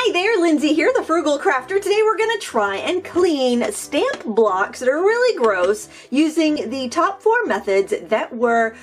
Hi there, Lindsay here, the Frugal Crafter. Today we're going to try and clean stamp blocks that are really gross using the top 4 methods that were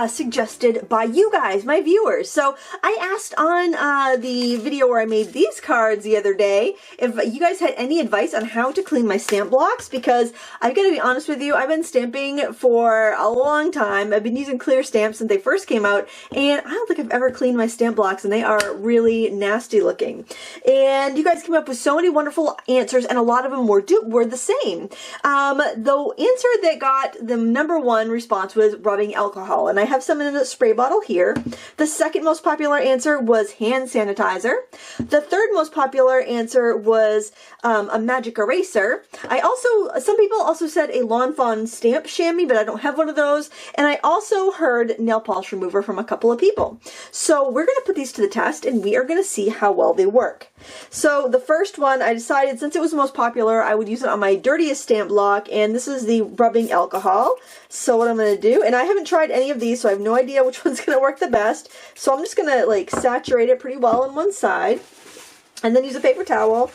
suggested by you guys, my viewers. So I asked on the video where I made these cards the other day if you guys had any advice on how to clean my stamp blocks, because I've got to be honest with you, I've been stamping for a long time. I've been using clear stamps since they first came out, and I don't think I've ever cleaned my stamp blocks, and they are really nasty looking. And you guys came up with so many wonderful answers, and a lot of them were the same. The answer that got the #1 response was rubbing alcohol, and I have some in a spray bottle here. The second most popular answer was hand sanitizer. The third most popular answer was a magic eraser. Some people also said a Lawn Fawn stamp chamois, but I don't have one of those. And I also heard nail polish remover from a couple of people. So we're going to put these to the test, and we are going to see how well they work. So the first one, I decided since it was the most popular, I would use it on my dirtiest stamp block, and this is the rubbing alcohol. So what I'm going to do, and I haven't tried any of these, so I have no idea which one's going to work the best. So I'm just going to like saturate it pretty well on one side, and then use a paper towel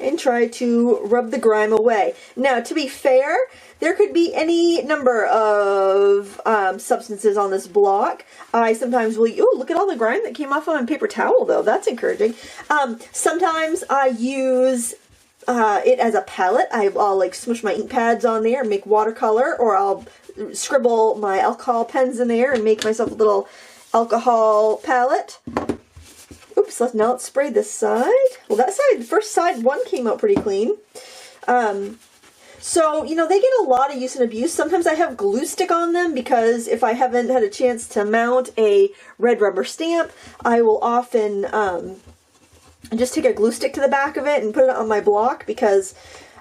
and try to rub the grime away. Now, to be fair, there could be any number of substances on this block. I sometimes will, oh, look at all the grime that came off on my paper towel, though. That's encouraging. Sometimes I use it as a palette. I'll like smush my ink pads on there and make watercolor, or I'll scribble my alcohol pens in there and make myself a little alcohol palette. Oops, now let's spray this side. Well, that side, the first side one came out pretty clean. So, you know, they get a lot of use and abuse. Sometimes I have glue stick on them because if I haven't had a chance to mount a red rubber stamp, I will often just take a glue stick to the back of it and put it on my block, because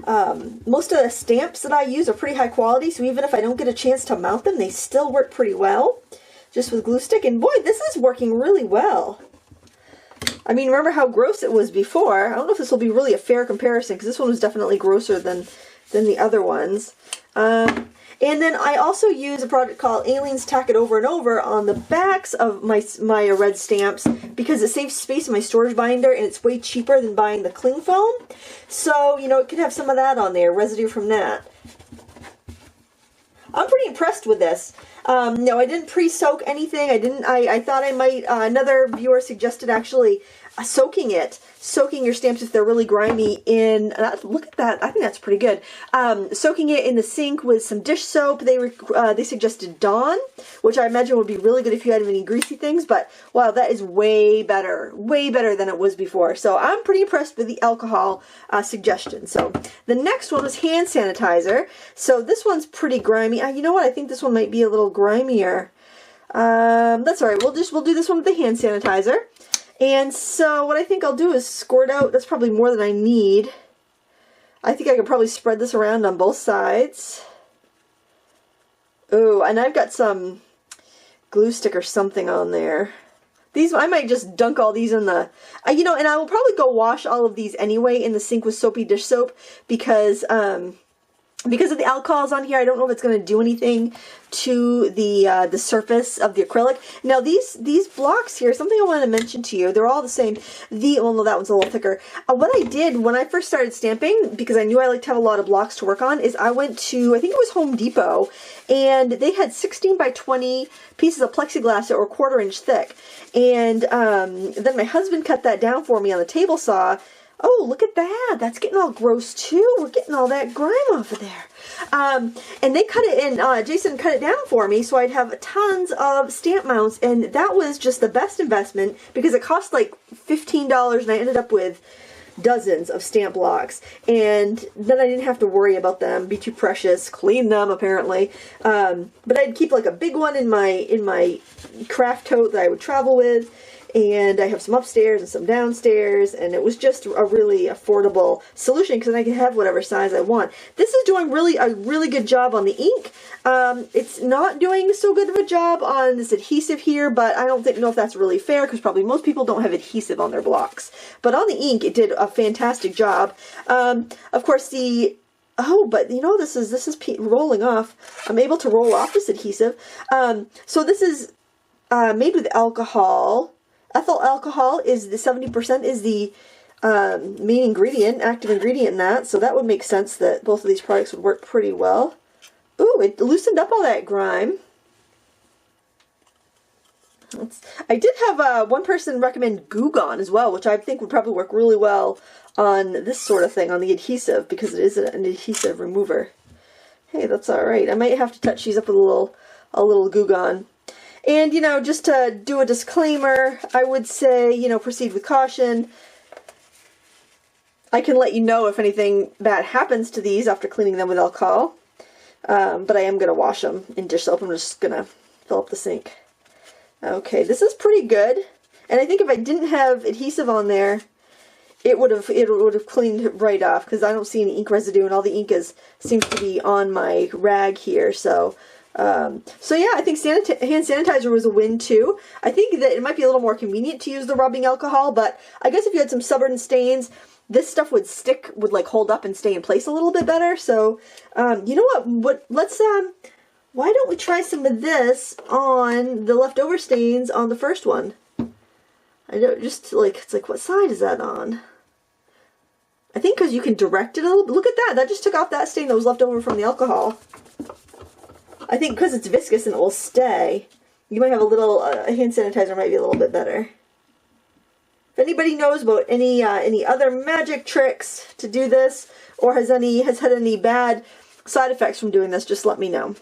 most of the stamps that I use are pretty high quality, so even if I don't get a chance to mount them, they still work pretty well just with glue stick. And boy, this is working really well. I mean, remember how gross it was before. I don't know if this will be really a fair comparison, because this one was definitely grosser than the other ones. And then I also use a product called Aliens Tack It Over and Over on the backs of my red stamps, because it saves space in my storage binder, and it's way cheaper than buying the cling foam. So, you know, it could have some of that on there, residue from that. I'm pretty impressed with this. No, I didn't pre-soak anything. I thought I might, another viewer suggested actually soaking your stamps if they're really grimy in, look at that, I think that's pretty good. Soaking it in the sink with some dish soap. They suggested Dawn, which I imagine would be really good if you had any greasy things, but wow, that is way better than it was before. So I'm pretty impressed with the alcohol suggestion. So the next one was hand sanitizer. So this one's pretty grimy. You know what, I think this one might be a little grimier. That's all right, we'll do this one with the hand sanitizer. And so what I think I'll do is squirt out, that's probably more than I need. I think I could probably spread this around on both sides. Oh, and I've got some glue stick or something on there. These, I might just dunk all these in the, you know, and I will probably go wash all of these anyway in the sink with soapy dish soap, because of the alcohols on here. I don't know if it's going to do anything to the surface of the acrylic. Now these blocks here, something I wanted to mention to you, they're all the same. Well, no, that one's a little thicker. What I did when I first started stamping, because I knew I like to have a lot of blocks to work on, is I went to, I think it was Home Depot, and they had 16 by 20 pieces of plexiglass that were 1/4 inch thick. And then my husband cut that down for me on the table saw. Oh, look at that. That's getting all gross too. We're getting all that grime off of there. And they cut it in, Jason cut it down for me so I'd have tons of stamp mounts, and that was just the best investment, because it cost like $15 and I ended up with dozens of stamp blocks, and then I didn't have to worry about them, be too precious, clean them apparently. But I'd keep like a big one in my craft tote that I would travel with. And I have some upstairs and some downstairs, and it was just a really affordable solution, because then I can have whatever size I want. This is doing a really good job on the ink. It's not doing so good of a job on this adhesive here, but I don't know if that's really fair, because probably most people don't have adhesive on their blocks. But on the ink, it did a fantastic job. Of course, oh, but you know, this is rolling off. I'm able to roll off this adhesive. So this is made with alcohol. Ethyl alcohol is the 70% is the main ingredient, active ingredient in that, so that would make sense that both of these products would work pretty well. Ooh, it loosened up all that grime. I did have one person recommend Goo Gone as well, which I think would probably work really well on this sort of thing, on the adhesive, because it is an adhesive remover. Hey, that's alright. I might have to touch these up with a little Goo Gone. And, you know, just to do a disclaimer, I would say, you know, proceed with caution. I can let you know if anything bad happens to these after cleaning them with alcohol. But I am going to wash them in dish soap. I'm just going to fill up the sink. Okay, this is pretty good. And I think if I didn't have adhesive on there, it would have cleaned right off, because I don't see any ink residue, and all the ink seems to be on my rag here. So yeah, I think hand sanitizer was a win too. I think that it might be a little more convenient to use the rubbing alcohol, but I guess if you had some stubborn stains, this stuff would like hold up and stay in place a little bit better. So you know what? Let's why don't we try some of this on the leftover stains on the first one? I don't, just like, it's like, what side is that on? I think because you can direct it a little bit. Look at that. That just took off that stain that was left over from the alcohol. I think because it's viscous and it will stay, you might have a little, hand sanitizer might be a little bit better. If anybody knows about any other magic tricks to do this, or has had any bad side effects from doing this, just let me know.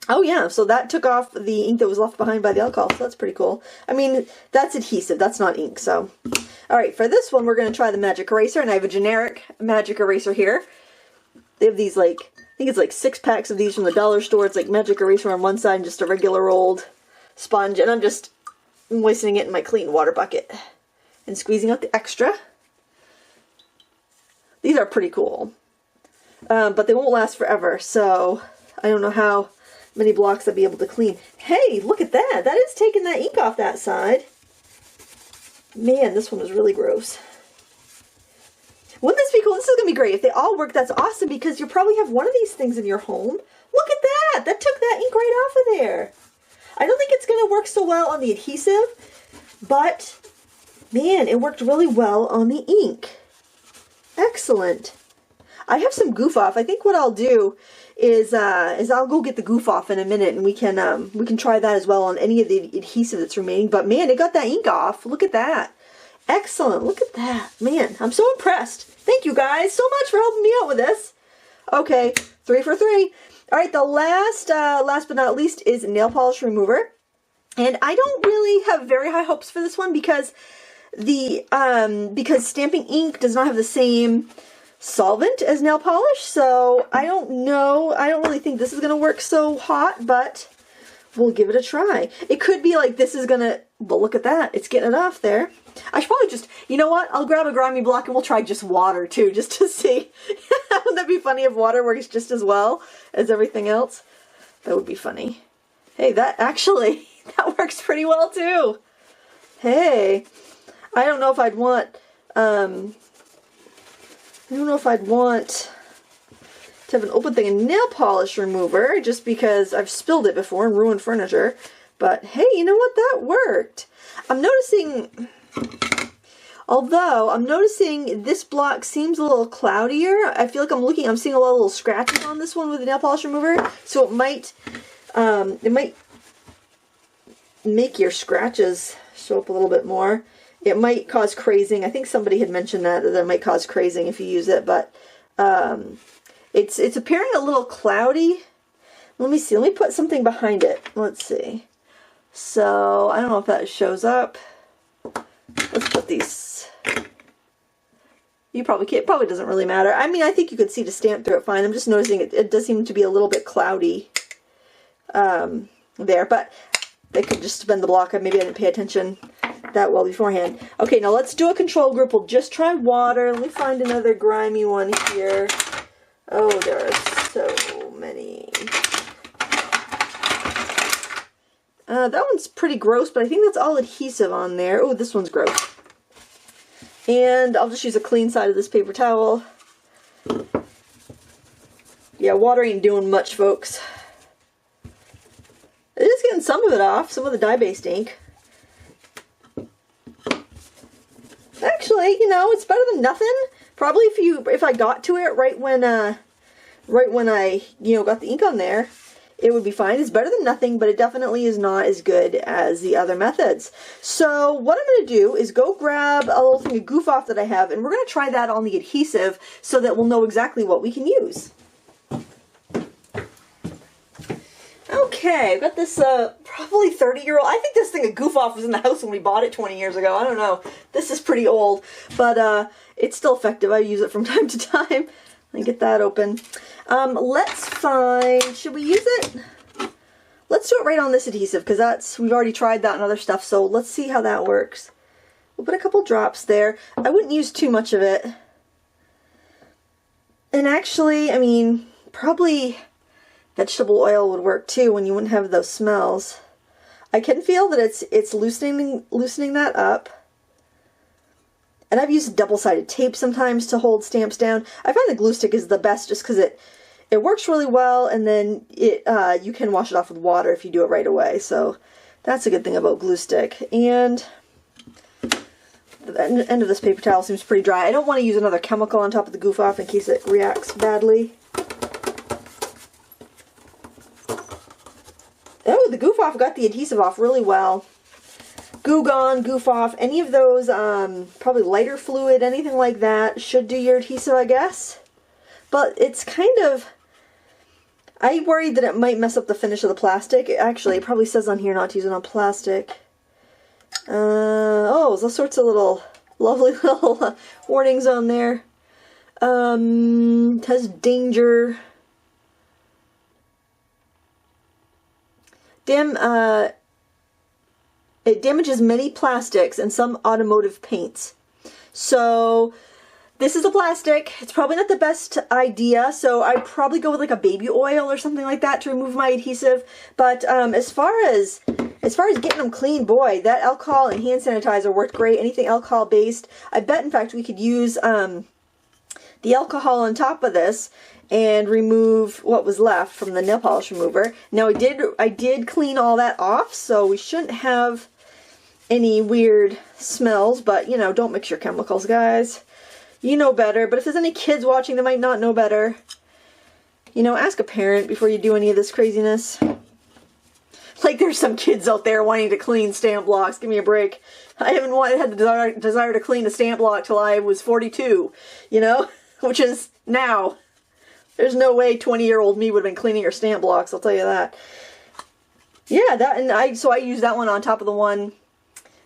Oh yeah, so that took off the ink that was left behind by the alcohol, so that's pretty cool. I mean, that's adhesive, that's not ink, so. Alright, for this one we're going to try the magic eraser, and I have a generic magic eraser here. They have these, like, I think it's like 6 packs of these from the dollar store. It's like magic eraser on one side and just a regular old sponge, and I'm just moistening it in my clean water bucket and squeezing out the extra. These are pretty cool, but they won't last forever, so I don't know how many blocks I'd be able to clean. Hey, look at that. That is taking that ink off that side. Man, this one was really gross. Wouldn't this be cool? This is going to be great. If they all work, that's awesome, because you probably have one of these things in your home. Look at that. That took that ink right off of there. I don't think it's going to work so well on the adhesive, but man, it worked really well on the ink. Excellent. I have some goof off. I think what I'll do is I'll go get the goof off in a minute, and we can try that as well on any of the adhesive that's remaining. But man, it got that ink off. Look at that. Excellent. Look at that. Man, I'm so impressed. Thank you guys so much for helping me out with this. Okay, 3 for 3. All right, the last but not least is nail polish remover. And I don't really have very high hopes for this one, because because stamping ink does not have the same solvent as nail polish, so I don't know. I don't really think this is going to work so hot, but we'll give it a try. It could be like this is going to, well, look at that. It's getting it off there. I should probably just, you know what? I'll grab a grimy block and we'll try just water too, just to see. Wouldn't that be funny if water works just as well as everything else? That would be funny. Hey, that actually, that works pretty well too. Hey, I don't know if I'd want, to have an open thing in nail polish remover, just because I've spilled it before and ruined furniture. But hey, you know what? That worked. I'm noticing, although I'm noticing this block seems a little cloudier. I feel like I'm seeing a lot of little scratches on this one with the nail polish remover. So it might make your scratches show up a little bit more. It might cause crazing. I think somebody had mentioned that it might cause crazing if you use it, but it's appearing a little cloudy. Let me see. Let me put something behind it. Let's see. So I don't know if that shows up. Let's put these. You probably can't. Probably doesn't really matter. I mean, I think you could see the stamp through it fine. I'm just noticing it does seem to be a little bit cloudy there, but they could just spin the block. Maybe I didn't pay attention that well beforehand. Okay, now let's do a control group. We'll just try water. Let me find another grimy one here. Oh, there are so many. That one's pretty gross, but I think that's all adhesive on there. Oh, this one's gross. And I'll just use a clean side of this paper towel. Yeah, water ain't doing much, folks. It is getting some of it off, some of the dye-based ink. Actually, you know, it's better than nothing. Probably if I got to it right when I, you know, got the ink on there, it would be fine. It's better than nothing, but it definitely is not as good as the other methods. So what I'm going to do is go grab a little thing of goof off that I have, and we're going to try that on the adhesive so that we'll know exactly what we can use. Okay, I've got this probably 30-year-old. I think this thing of goof off was in the house when we bought it 20 years ago. I don't know. This is pretty old, but it's still effective. I use it from time to time. Let me get that open. Let's find, should we use it? Let's do it right on this adhesive because we've already tried that and other stuff, so let's see how that works. We'll put a couple drops there. I wouldn't use too much of it. And actually, I mean, probably vegetable oil would work too when you wouldn't have those smells. I can feel that it's loosening that up. And I've used double-sided tape sometimes to hold stamps down. I find the glue stick is the best just because it works really well, and then you can wash it off with water if you do it right away. So that's a good thing about glue stick. And the end of this paper towel seems pretty dry. I don't want to use another chemical on top of the goof off in case it reacts badly. Oh, the goof off got the adhesive off really well. Goo Gone, goof off, any of those, probably lighter fluid, anything like that should do your adhesive, I guess. But it's kind of, I worried that it might mess up the finish of the plastic. Actually, it probably says on here not to use it on plastic. Oh, there's all sorts of little, lovely little warnings on there. It has danger. It damages many plastics and some automotive paints. So this is a plastic. It's probably not the best idea, so I'd probably go with like a baby oil or something like that to remove my adhesive. But as far as getting them clean, boy, that alcohol and hand sanitizer worked great. Anything alcohol based. I bet in fact we could use the alcohol on top of this and remove what was left from the nail polish remover. Now I did clean all that off, so we shouldn't have any weird smells, but you know, don't mix your chemicals, guys. You know better, but if there's any kids watching that might not know better, you know, ask a parent before you do any of this craziness. Like there's some kids out there wanting to clean stamp blocks. Give me a break. I haven't had the desire to clean a stamp block till I was 42, you know, which is now. There's no way 20-year-old me would have been cleaning her stamp blocks, I'll tell you that. Yeah, so I used that one on top of the one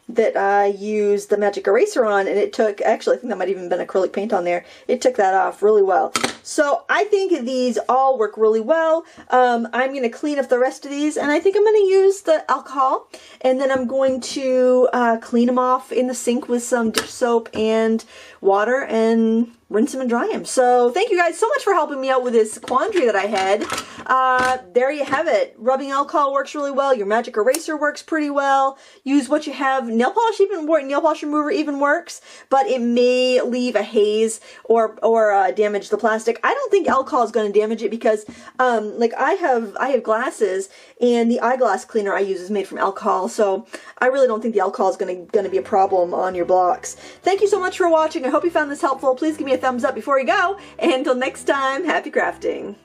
that I used the magic eraser on, and it took, actually I think that might even been acrylic paint on there. It took that off really well. So I think these all work really well. I'm going to clean up the rest of these, and I think I'm going to use the alcohol, and then I'm going to clean them off in the sink with some dish soap and water and rinse them and dry them. So thank you guys so much for helping me out with this quandary that I had. There you have it. Rubbing alcohol works really well. Your magic eraser works pretty well. Use what you have. Nail polish remover even works, but it may leave a haze or damage the plastic. I don't think alcohol is going to damage it because like I have glasses, and the eyeglass cleaner I use is made from alcohol, so I really don't think the alcohol is going to be a problem on your blocks. Thank you so much for watching. I hope you found this helpful. Please give me a thumbs up before you go, and until next time, happy crafting.